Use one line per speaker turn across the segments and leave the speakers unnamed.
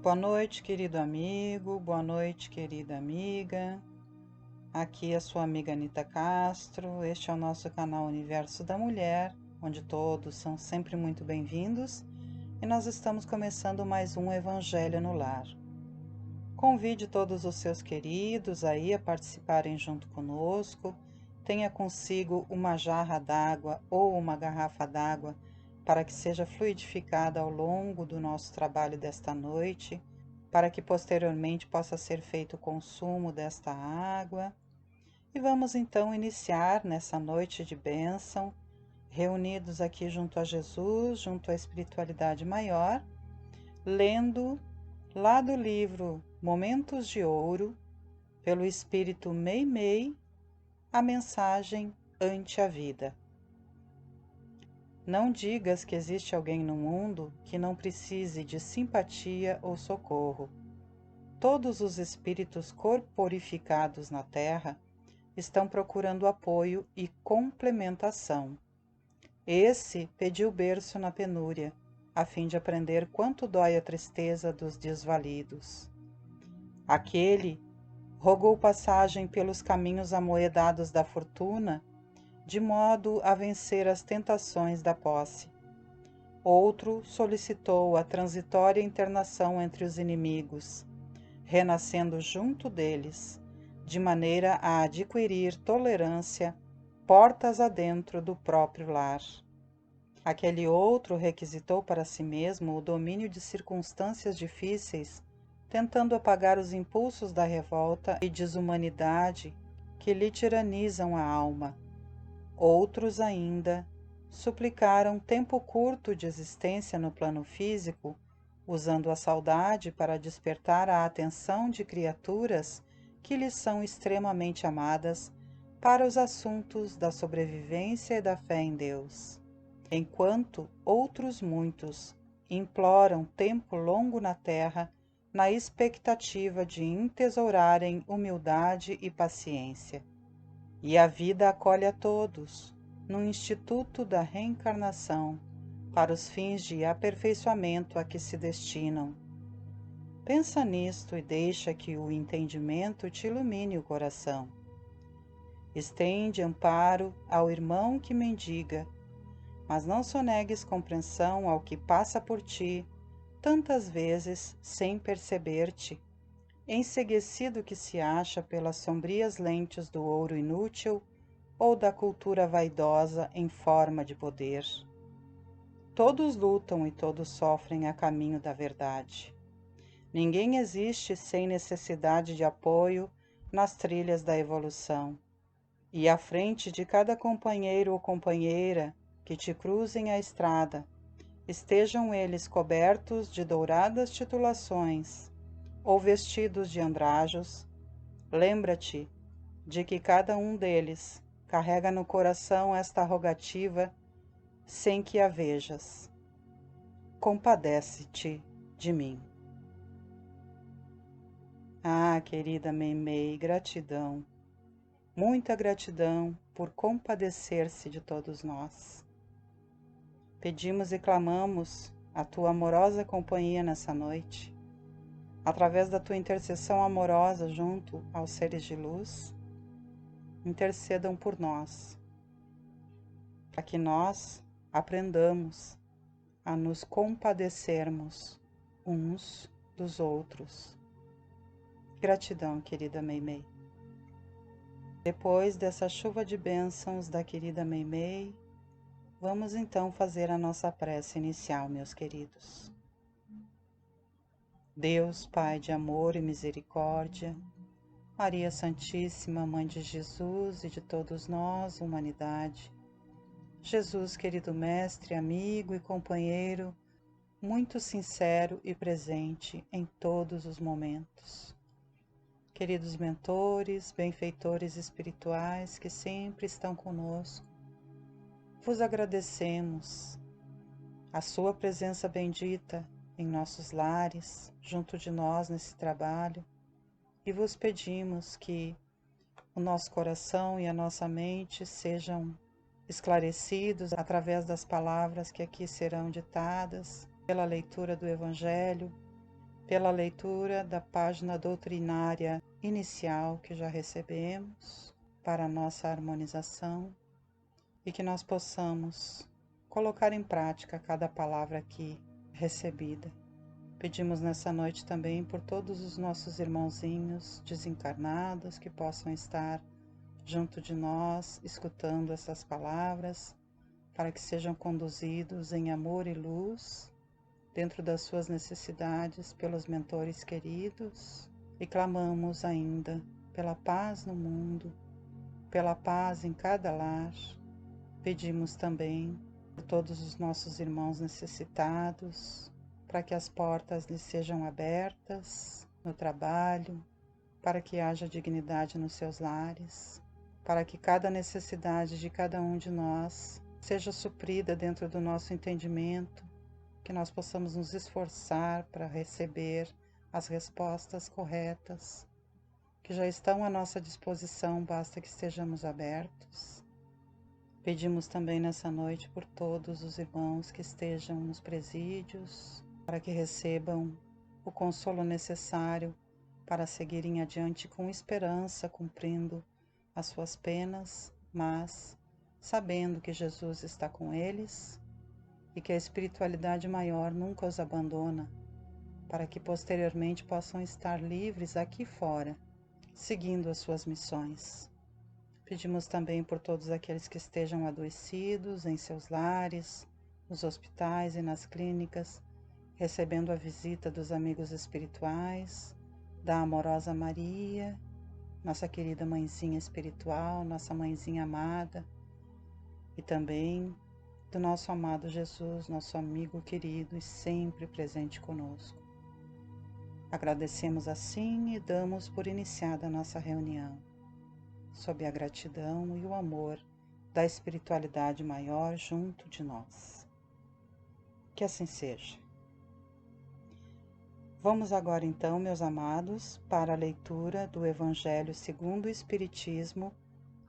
Boa noite, querido amigo, boa noite, querida amiga. Aqui é a sua amiga Anita Castro. Este é o nosso canal Universo da Mulher, onde todos são sempre muito bem-vindos, e nós estamos começando mais um Evangelho no Lar. Convide todos os seus queridos aí a participarem junto conosco. Tenha consigo uma jarra d'água ou uma garrafa d'água para que seja fluidificada ao longo do nosso trabalho desta noite, para que posteriormente possa ser feito o consumo desta água. E vamos então iniciar nessa noite de bênção, reunidos aqui junto a Jesus, junto à espiritualidade maior, lendo lá do livro Momentos de Ouro, pelo Espírito Meimei, a mensagem ante a vida. Não digas que existe alguém no mundo que não precise de simpatia ou socorro. Todos os espíritos corporificados na Terra estão procurando apoio e complementação. Esse pediu berço na penúria, a fim de aprender quanto dói a tristeza dos desvalidos. Aquele rogou passagem pelos caminhos amoedados da fortuna, de modo a vencer as tentações da posse. Outro solicitou a transitória internação entre os inimigos, renascendo junto deles, de maneira a adquirir tolerância portas adentro do próprio lar. Aquele outro requisitou para si mesmo o domínio de circunstâncias difíceis, tentando apagar os impulsos da revolta e desumanidade que lhe tiranizam a alma. Outros ainda suplicaram tempo curto de existência no plano físico, usando a saudade para despertar a atenção de criaturas que lhes são extremamente amadas para os assuntos da sobrevivência e da fé em Deus. Enquanto outros muitos imploram tempo longo na terra, na expectativa de entesourarem humildade e paciência. E a vida acolhe a todos, no instituto da reencarnação, para os fins de aperfeiçoamento a que se destinam. Pensa nisto e deixa que o entendimento te ilumine o coração. Estende amparo ao irmão que mendiga, mas não sonegues compreensão ao que passa por ti, tantas vezes sem perceber-te, enceguecido que se acha pelas sombrias lentes do ouro inútil ou da cultura vaidosa em forma de poder. Todos lutam e todos sofrem a caminho da verdade. Ninguém existe sem necessidade de apoio nas trilhas da evolução. E à frente de cada companheiro ou companheira que te cruzem a estrada, estejam eles cobertos de douradas titulações ou vestidos de andrajos, lembra-te de que cada um deles carrega no coração esta rogativa sem que a vejas. Compadece-te de mim. Ah, querida Meimei, gratidão, muita gratidão por compadecer-se de todos nós. Pedimos e clamamos a tua amorosa companhia nessa noite, através da tua intercessão amorosa junto aos seres de luz. Intercedam por nós, para que nós aprendamos a nos compadecermos uns dos outros. Gratidão, querida Meimei. Depois dessa chuva de bênçãos da querida Meimei, vamos então fazer a nossa prece inicial, meus queridos. Deus, Pai de amor e misericórdia, Maria Santíssima, Mãe de Jesus e de todos nós, humanidade, Jesus, querido Mestre, amigo e companheiro, muito sincero e presente em todos os momentos. Queridos mentores, benfeitores espirituais que sempre estão conosco, vos agradecemos a sua presença bendita em nossos lares, junto de nós nesse trabalho, e vos pedimos que o nosso coração e a nossa mente sejam esclarecidos através das palavras que aqui serão ditadas, pela leitura do Evangelho, pela leitura da página doutrinária inicial que já recebemos para a nossa harmonização e que nós possamos colocar em prática cada palavra aqui recebida. Pedimos nessa noite também por todos os nossos irmãozinhos desencarnados que possam estar junto de nós, escutando essas palavras, para que sejam conduzidos em amor e luz, dentro das suas necessidades, pelos mentores queridos, e clamamos ainda pela paz no mundo, pela paz em cada lar. Pedimos também por todos os nossos irmãos necessitados, para que as portas lhes sejam abertas no trabalho, para que haja dignidade nos seus lares, para que cada necessidade de cada um de nós seja suprida dentro do nosso entendimento, que nós possamos nos esforçar para receber as respostas corretas, que já estão à nossa disposição, basta que estejamos abertos. Pedimos também nessa noite por todos os irmãos que estejam nos presídios, para que recebam o consolo necessário para seguirem adiante com esperança, cumprindo as suas penas, mas sabendo que Jesus está com eles e que a espiritualidade maior nunca os abandona, para que posteriormente possam estar livres aqui fora, seguindo as suas missões. Pedimos também por todos aqueles que estejam adoecidos em seus lares, nos hospitais e nas clínicas, recebendo a visita dos amigos espirituais, da amorosa Maria, nossa querida mãezinha espiritual, nossa mãezinha amada, e também do nosso amado Jesus, nosso amigo querido e sempre presente conosco. Agradecemos assim e damos por iniciada a nossa reunião, sob a gratidão e o amor da espiritualidade maior junto de nós. Que assim seja. Vamos agora então, meus amados, para a leitura do Evangelho segundo o Espiritismo,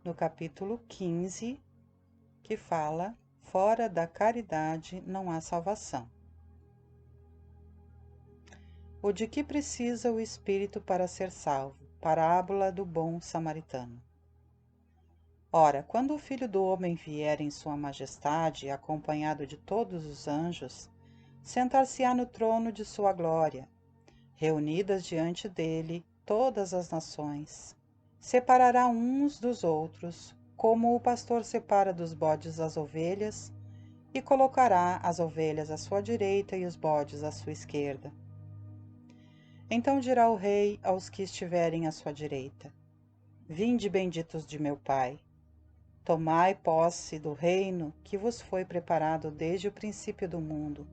no capítulo 15, que fala: fora da caridade não há salvação. O de que precisa o espírito para ser salvo? Parábola do bom samaritano. Ora, quando o Filho do Homem vier em sua majestade, acompanhado de todos os anjos, sentar-se-á no trono de sua glória, reunidas diante dele todas as nações. Separará uns dos outros, como o pastor separa dos bodes as ovelhas, e colocará as ovelhas à sua direita e os bodes à sua esquerda. Então dirá o rei aos que estiverem à sua direita: Vinde, benditos de meu Pai, tomai posse do reino que vos foi preparado desde o princípio do mundo,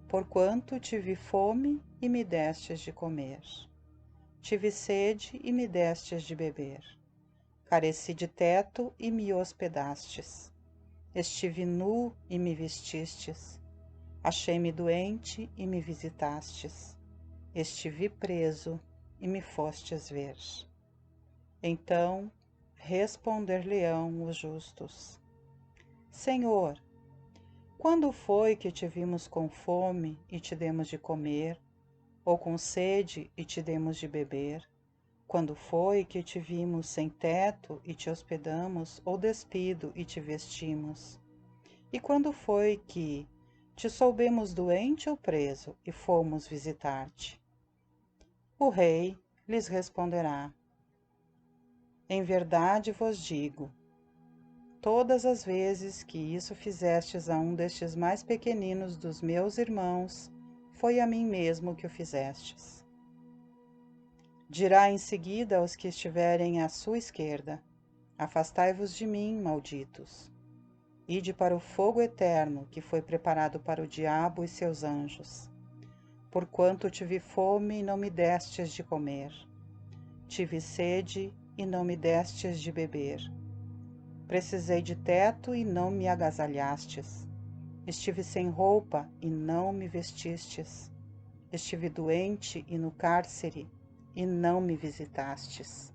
porquanto tive fome e me destes de comer, tive sede e me destes de beber, careci de teto e me hospedastes, estive nu e me vestistes, achei-me doente e me visitastes, estive preso e me fostes ver. Então responder-lhe-ão os justos: Senhor, quando foi que te vimos com fome e te demos de comer, ou com sede e te demos de beber? Quando foi que te vimos sem teto e te hospedamos, ou despido e te vestimos? E quando foi que te soubemos doente ou preso e fomos visitar-te? O rei lhes responderá: Em verdade vos digo, todas as vezes que isso fizestes a um destes mais pequeninos dos meus irmãos, foi a mim mesmo que o fizestes. Dirá em seguida aos que estiverem à sua esquerda: Afastai-vos de mim, malditos. Ide para o fogo eterno, que foi preparado para o diabo e seus anjos. Porquanto tive fome e não me destes de comer, tive sede e não me destes de beber, precisei de teto e não me agasalhastes, estive sem roupa e não me vestistes, estive doente e no cárcere e não me visitastes.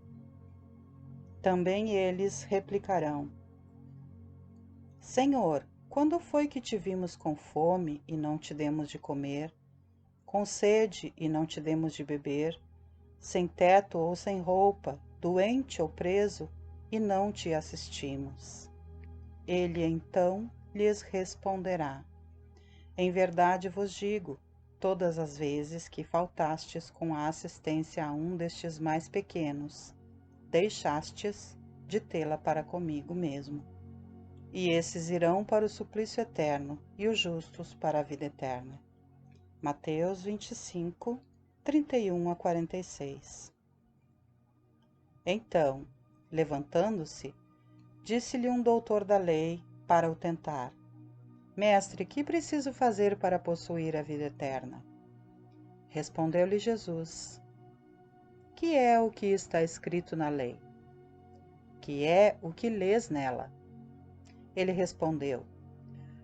Também eles replicarão: Senhor, quando foi que te vimos com fome e não te demos de comer, com sede e não te demos de beber, sem teto ou sem roupa, doente ou preso, e não te assistimos? Ele então lhes responderá: em verdade vos digo, todas as vezes que faltastes com a assistência a um destes mais pequenos, deixastes de tê-la para comigo mesmo. E esses irão para o suplício eterno, e os justos para a vida eterna. Mateus 25, 31 a 46. Então, levantando-se, disse-lhe um doutor da lei para o tentar: Mestre, que preciso fazer para possuir a vida eterna? Respondeu-lhe Jesus: que é o que está escrito na lei? Que é o que lês nela? Ele respondeu: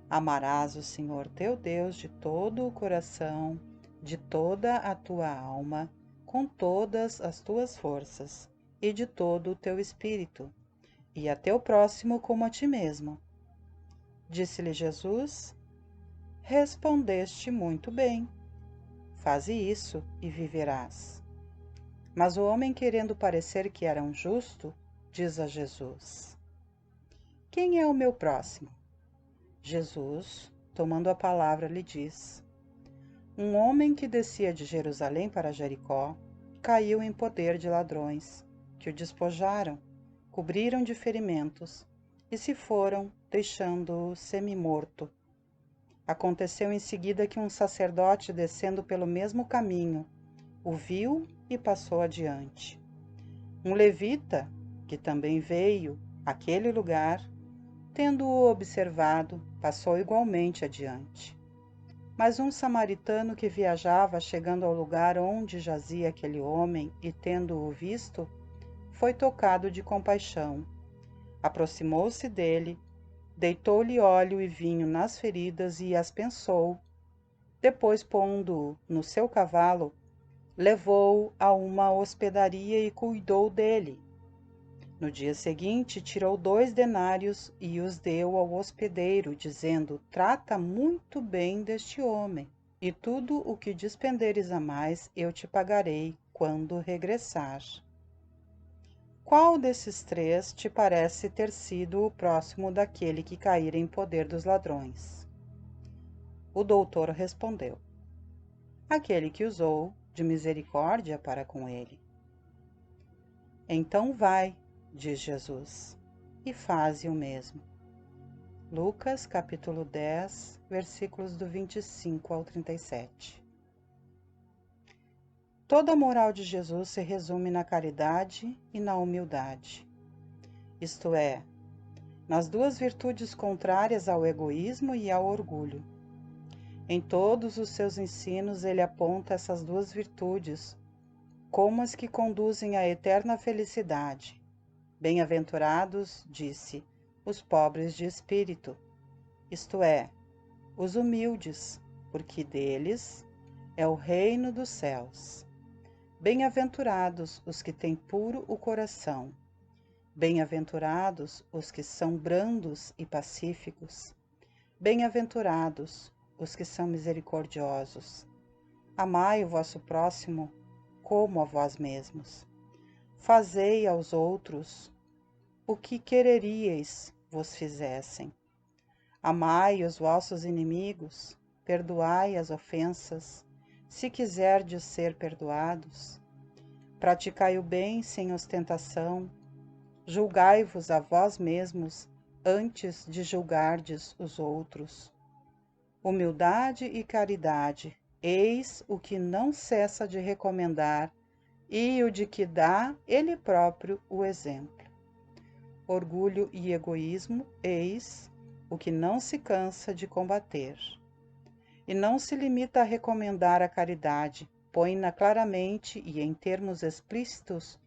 amarás o Senhor teu Deus de todo o coração, de toda a tua alma, com todas as tuas forças e de todo o teu espírito, e a teu próximo como a ti mesmo. Disse-lhe Jesus: respondeste muito bem. Faze isso e viverás. Mas o homem, querendo parecer que era um justo, diz a Jesus: quem é o meu próximo? Jesus, tomando a palavra, lhe diz: um homem que descia de Jerusalém para Jericó caiu em poder de ladrões, que o despojaram, cobriram de ferimentos e se foram, deixando-o semi-morto. Aconteceu em seguida que um sacerdote, descendo pelo mesmo caminho, o viu e passou adiante. Um levita, que também veio àquele lugar, tendo-o observado, passou igualmente adiante. Mas um samaritano que viajava, chegando ao lugar onde jazia aquele homem e tendo-o visto, foi tocado de compaixão. Aproximou-se dele, deitou-lhe óleo e vinho nas feridas e as pensou. Depois, pondo-o no seu cavalo, levou-o a uma hospedaria e cuidou dele. No dia seguinte, tirou 2 denários e os deu ao hospedeiro, dizendo: trata muito bem deste homem, e tudo o que despenderes a mais eu te pagarei quando regressar. Qual desses 3 te parece ter sido o próximo daquele que caíra em poder dos ladrões? O doutor respondeu: aquele que usou de misericórdia para com ele. Então vai, diz Jesus, e faze o mesmo. Lucas capítulo 10, versículos do 25 ao 37. Toda a moral de Jesus se resume na caridade e na humildade, isto é, nas 2 virtudes contrárias ao egoísmo e ao orgulho. Em todos os seus ensinos ele aponta essas 2 virtudes como as que conduzem à eterna felicidade. Bem-aventurados, disse, os pobres de espírito, isto é, os humildes, porque deles é o reino dos céus. Bem-aventurados os que têm puro o coração. Bem-aventurados os que são brandos e pacíficos. Bem-aventurados os que são misericordiosos. Amai o vosso próximo como a vós mesmos. Fazei aos outros o que quereríeis vos fizessem. Amai os vossos inimigos, perdoai as ofensas, se quiserdes ser perdoados. Praticai o bem sem ostentação, julgai-vos a vós mesmos antes de julgardes os outros. Humildade e caridade, eis o que não cessa de recomendar e o de que dá ele próprio o exemplo. Orgulho e egoísmo, eis o que não se cansa de combater. E não se limita a recomendar a caridade, põe-na claramente e em termos explícitos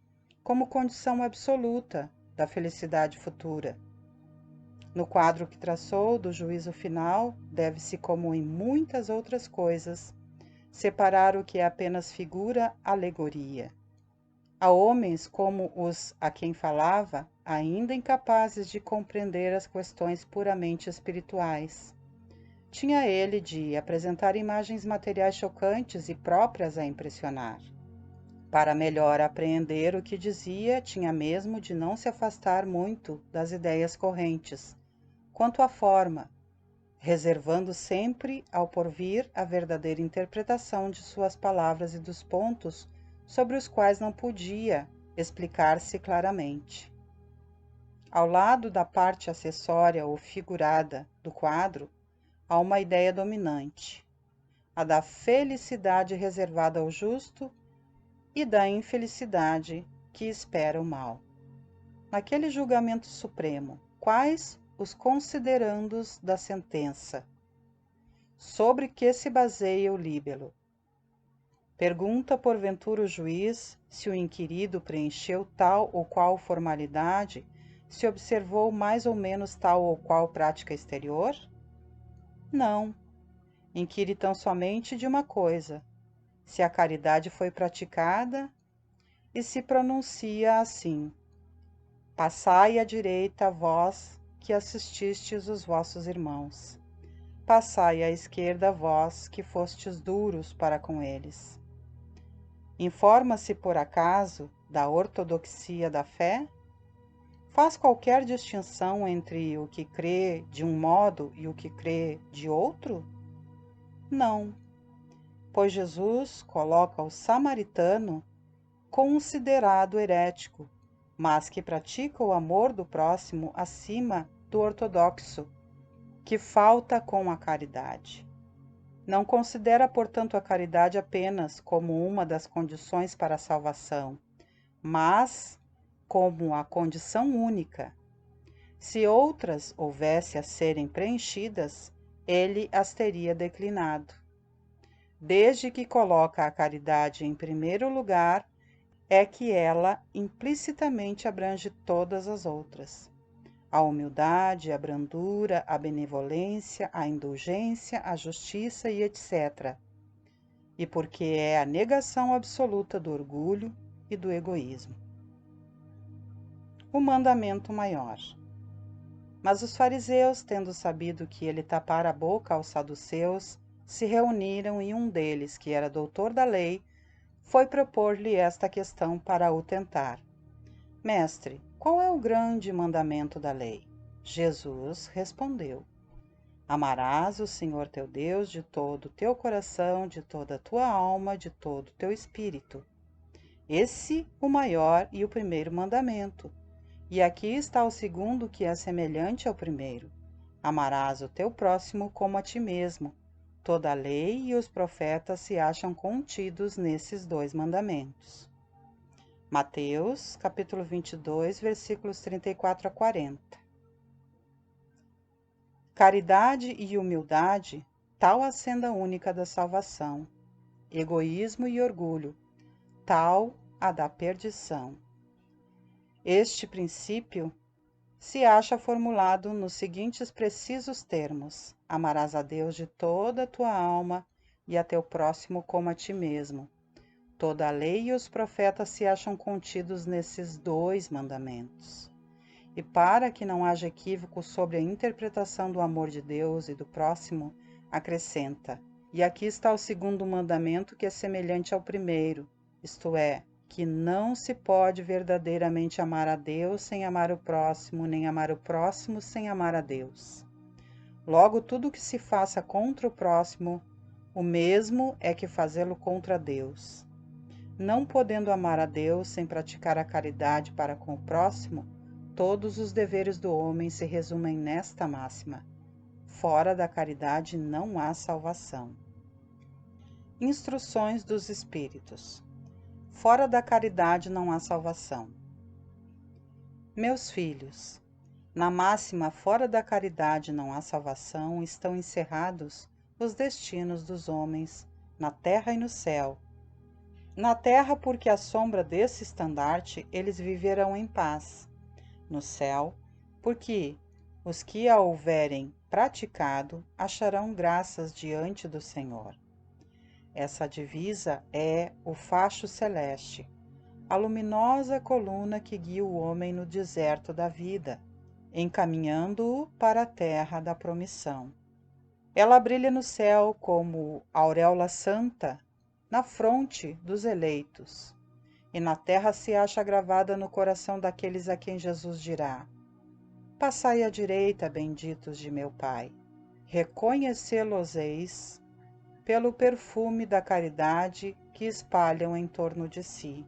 como condição absoluta da felicidade futura. No quadro que traçou do juízo final, deve-se, como em muitas outras coisas, separar o que é apenas figura, alegoria. Há homens como os a quem falava, ainda incapazes de compreender as questões puramente espirituais. tinha ele de apresentar imagens materiais chocantes e próprias a impressionar. Para melhor apreender o que dizia, tinha mesmo de não se afastar muito das ideias correntes, quanto à forma, reservando sempre ao porvir a verdadeira interpretação de suas palavras e dos pontos sobre os quais não podia explicar-se claramente. Ao lado da parte acessória ou figurada do quadro, há uma ideia dominante, a da felicidade reservada ao justo e da infelicidade que espera o mal. Naquele julgamento supremo, quais os considerandos da sentença? Sobre que se baseia o líbelo? Pergunta porventura o juiz se o inquirido preencheu tal ou qual formalidade, se observou mais ou menos tal ou qual prática exterior? Não. Inquire tão somente de uma coisa: se a caridade foi praticada, e se pronuncia assim: passai à direita, vós que assististes os vossos irmãos. Passai à esquerda, vós que fostes duros para com eles. Informa-se, por acaso, da ortodoxia da fé? Faz qualquer distinção entre o que crê de um modo e o que crê de outro? Não, pois Jesus coloca o samaritano considerado herético, mas que pratica o amor do próximo acima do ortodoxo, que falta com a caridade. Não considera, portanto, a caridade apenas como uma das condições para a salvação, mas como a condição única. Se outras houvesse a serem preenchidas, ele as teria declinado. Desde que coloca a caridade em primeiro lugar, é que ela implicitamente abrange todas as outras. A humildade, a brandura, a benevolência, a indulgência, a justiça e etc. E porque é a negação absoluta do orgulho e do egoísmo. O mandamento maior. Mas os fariseus, tendo sabido que ele tapara a boca aos saduceus, se reuniram e um deles, que era doutor da lei, foi propor-lhe esta questão para o tentar. Mestre, qual é o grande mandamento da lei? Jesus respondeu: amarás o Senhor teu Deus de todo o teu coração, de toda a tua alma, de todo o teu espírito. Esse o maior e o primeiro mandamento. E aqui está o segundo, que é semelhante ao primeiro: amarás o teu próximo como a ti mesmo. Toda a lei e os profetas se acham contidos nesses dois mandamentos. Mateus, capítulo 22, versículos 34 a 40. Caridade e humildade, tal a senda única da salvação. Egoísmo e orgulho, tal a da perdição. Este princípio se acha formulado nos seguintes precisos termos: amarás a Deus de toda a tua alma e a teu próximo como a ti mesmo. Toda a lei e os profetas se acham contidos nesses dois mandamentos. E para que não haja equívoco sobre a interpretação do amor de Deus e do próximo, acrescenta: e aqui está o segundo mandamento, que é semelhante ao primeiro, isto é, que não se pode verdadeiramente amar a Deus sem amar o próximo, nem amar o próximo sem amar a Deus. Logo, tudo que se faça contra o próximo, o mesmo é que fazê-lo contra Deus. Não podendo amar a Deus sem praticar a caridade para com o próximo, todos os deveres do homem se resumem nesta máxima: fora da caridade não há salvação. Instruções dos Espíritos. Fora da caridade não há salvação. Meus filhos, na máxima fora da caridade não há salvação estão encerrados os destinos dos homens, na terra e no céu. Na terra, porque à sombra desse estandarte eles viverão em paz. No céu, porque os que a houverem praticado acharão graças diante do Senhor. Essa divisa é o facho celeste, a luminosa coluna que guia o homem no deserto da vida, encaminhando-o para a terra da promissão. Ela brilha no céu como auréola santa na fronte dos eleitos, e na terra se acha gravada no coração daqueles a quem Jesus dirá: Passai à direita, benditos de meu Pai. Reconhecê-los-eis pelo perfume da caridade que espalham em torno de si.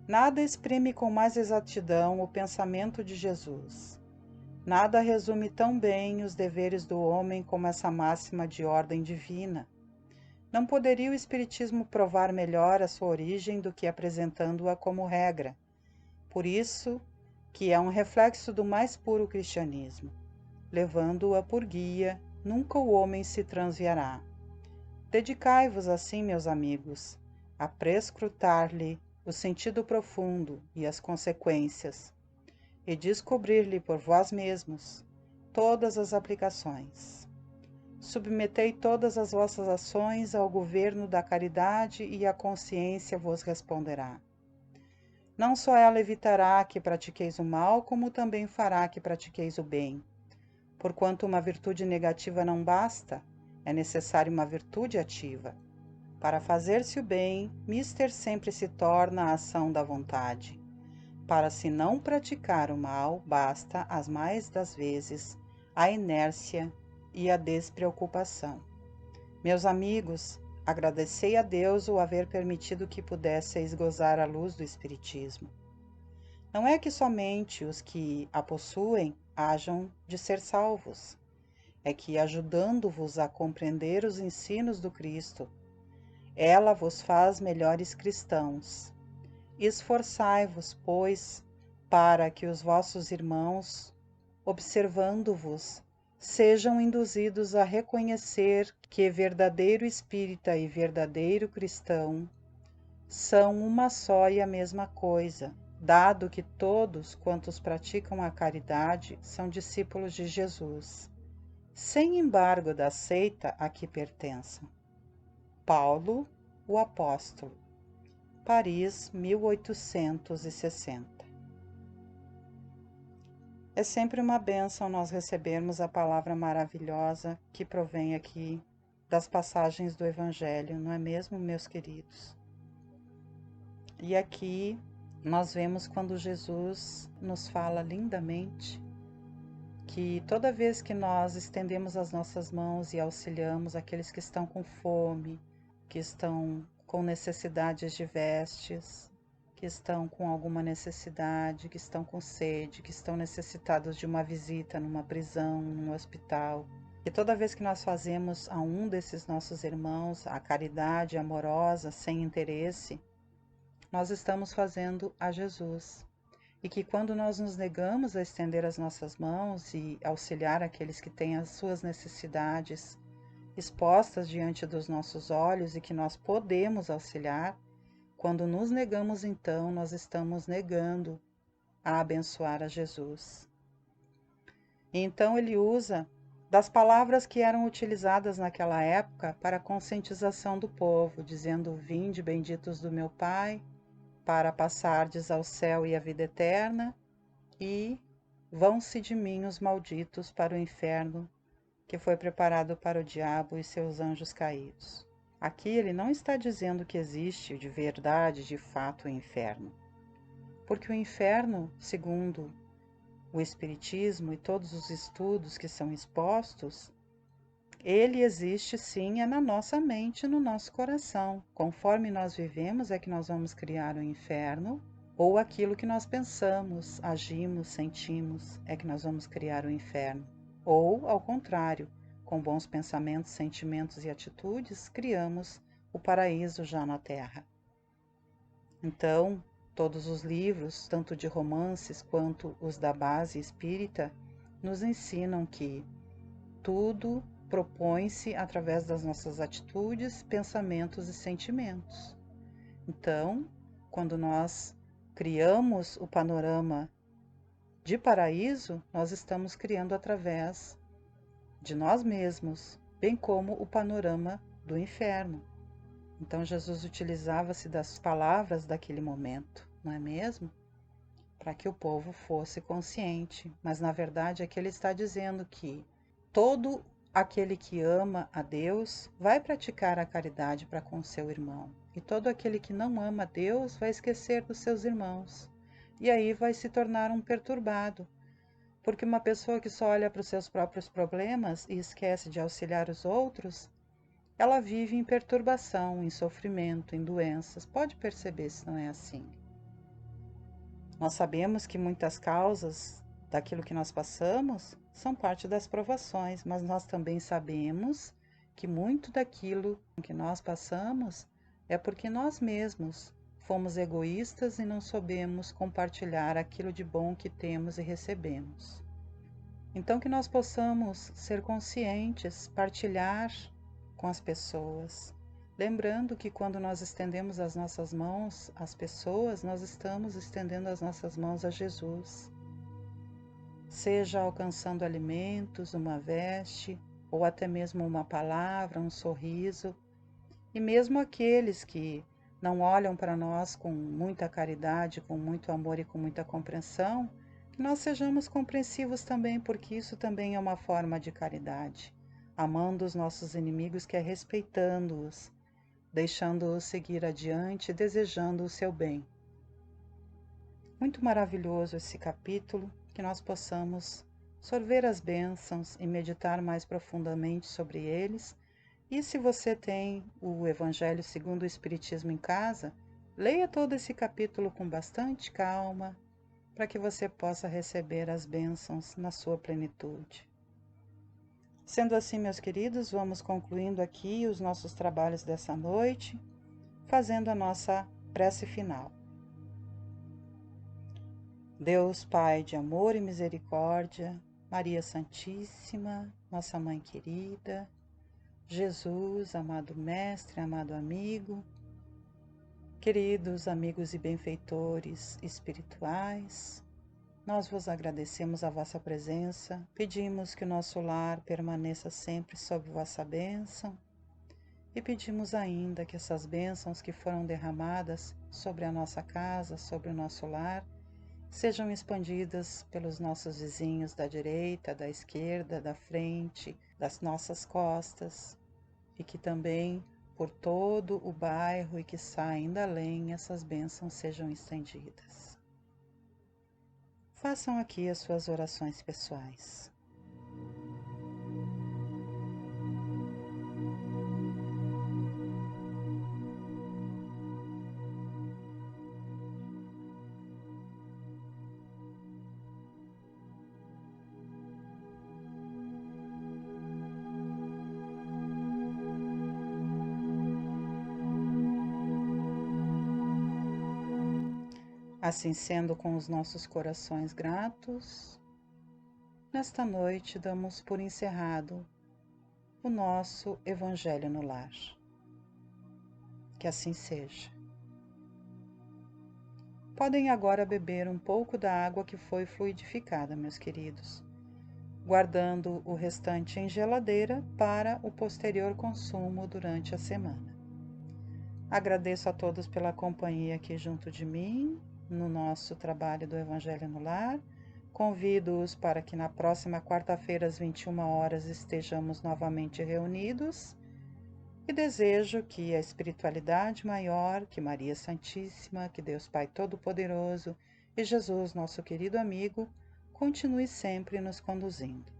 Nada exprime com mais exatidão o pensamento de Jesus. Nada resume tão bem os deveres do homem como essa máxima de ordem divina. Não poderia o Espiritismo provar melhor a sua origem do que apresentando-a como regra. Por isso que é um reflexo do mais puro cristianismo. Levando-a por guia, nunca o homem se transviará. Dedicai-vos assim, meus amigos, a prescrutar-lhe o sentido profundo e as consequências, e descobrir-lhe por vós mesmos todas as aplicações. Submetei todas as vossas ações ao governo da caridade e a consciência vos responderá. Não só ela evitará que pratiqueis o mal, como também fará que pratiqueis o bem. Porquanto uma virtude negativa não basta, é necessária uma virtude ativa. Para fazer-se o bem, mister sempre se torna a ação da vontade. Para se não praticar o mal, basta, as mais das vezes, a inércia e a despreocupação. Meus amigos, agradecei a Deus o haver permitido que pudesseis gozar a luz do Espiritismo. Não é que somente os que a possuem hajam de ser salvos, é que, ajudando-vos a compreender os ensinos do Cristo, ela vos faz melhores cristãos. Esforçai-vos, pois, para que os vossos irmãos, observando-vos, sejam induzidos a reconhecer que verdadeiro espírita e verdadeiro cristão são uma só e a mesma coisa, dado que todos quantos praticam a caridade são discípulos de Jesus, sem embargo da seita a que pertençam. Paulo, o Apóstolo, Paris, 1860. É sempre uma bênção nós recebermos a palavra maravilhosa que provém aqui das passagens do Evangelho, não é mesmo, meus queridos? E aqui nós vemos quando Jesus nos fala lindamente que toda vez que nós estendemos as nossas mãos e auxiliamos aqueles que estão com fome, que estão com necessidades de vestes, que estão com alguma necessidade, que estão com sede, que estão necessitados de uma visita numa prisão, num hospital. E toda vez que nós fazemos a um desses nossos irmãos a caridade amorosa, sem interesse, nós estamos fazendo a Jesus. E que quando nós nos negamos a estender as nossas mãos e auxiliar aqueles que têm as suas necessidades expostas diante dos nossos olhos e que nós podemos auxiliar, quando nos negamos, então, nós estamos negando a abençoar a Jesus. E então ele usa das palavras que eram utilizadas naquela época para a conscientização do povo, dizendo: Vinde, benditos do meu Pai, para passardes ao céu e à vida eterna, e vão-se de mim os malditos para o inferno, que foi preparado para o diabo e seus anjos caídos. Aqui ele não está dizendo que existe de verdade, de fato, o inferno. Porque o inferno, segundo o Espiritismo e todos os estudos que são expostos, ele existe sim, é na nossa mente, no nosso coração. Conforme nós vivemos é que nós vamos criar o inferno, ou aquilo que nós pensamos, agimos, sentimos, é que nós vamos criar o inferno. Ou, ao contrário, com bons pensamentos, sentimentos e atitudes, criamos o paraíso já na Terra. Então, todos os livros, tanto de romances quanto os da base espírita, nos ensinam que tudo propõe-se através das nossas atitudes, pensamentos e sentimentos. Então, quando nós criamos o panorama de paraíso, nós estamos criando através de nós mesmos, bem como o panorama do inferno. Então Jesus utilizava-se das palavras daquele momento, não é mesmo? Para que o povo fosse consciente. Mas na verdade aqui ele está dizendo que todo aquele que ama a Deus vai praticar a caridade para com seu irmão, e todo aquele que não ama a Deus vai esquecer dos seus irmãos, e aí vai se tornar um perturbado, porque uma pessoa que só olha para os seus próprios problemas e esquece de auxiliar os outros, ela vive em perturbação, em sofrimento, em doenças. Pode perceber se não é assim. Nós sabemos que muitas causas daquilo que nós passamos são parte das provações, mas nós também sabemos que muito daquilo que nós passamos é porque nós mesmos fomos egoístas e não soubemos compartilhar aquilo de bom que temos e recebemos. Então, que nós possamos ser conscientes, partilhar com as pessoas, lembrando que quando nós estendemos as nossas mãos às pessoas, nós estamos estendendo as nossas mãos a Jesus. Seja alcançando alimentos, uma veste, ou até mesmo uma palavra, um sorriso. E mesmo aqueles que não olham para nós com muita caridade, com muito amor e com muita compreensão, que nós sejamos compreensivos também, porque isso também é uma forma de caridade. Amando os nossos inimigos, que é respeitando-os, deixando-os seguir adiante, desejando o seu bem. Muito maravilhoso esse capítulo, que nós possamos sorver as bênçãos e meditar mais profundamente sobre eles. E se você tem o Evangelho segundo o Espiritismo em casa, leia todo esse capítulo com bastante calma, para que você possa receber as bênçãos na sua plenitude. Sendo assim, meus queridos, vamos concluindo aqui os nossos trabalhos dessa noite, fazendo a nossa prece final. Deus Pai de amor e misericórdia, Maria Santíssima, nossa Mãe querida, Jesus, amado Mestre, amado amigo, queridos amigos e benfeitores espirituais, nós vos agradecemos a vossa presença, pedimos que o nosso lar permaneça sempre sob vossa bênção e pedimos ainda que essas bênçãos que foram derramadas sobre a nossa casa, sobre o nosso lar, sejam expandidas pelos nossos vizinhos da direita, da esquerda, da frente, das nossas costas, e que também por todo o bairro e quiçá ainda além essas bênçãos sejam estendidas. Façam aqui as suas orações pessoais. Assim sendo, com os nossos corações gratos, nesta noite damos por encerrado o nosso Evangelho no Lar. Que assim seja. Podem agora beber um pouco da água que foi fluidificada, meus queridos, guardando o restante em geladeira para o posterior consumo durante a semana. Agradeço a todos pela companhia aqui junto de mim, no nosso trabalho do Evangelho no Lar. Convido-os para que na próxima quarta-feira, às 21 horas, estejamos novamente reunidos. E desejo que a espiritualidade maior, que Maria Santíssima, que Deus Pai Todo-Poderoso e Jesus, nosso querido amigo, continue sempre nos conduzindo.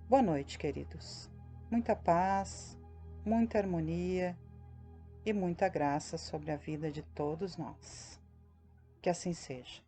Boa noite, queridos. Muita paz, muita harmonia e muita graça sobre a vida de todos nós. Que assim seja.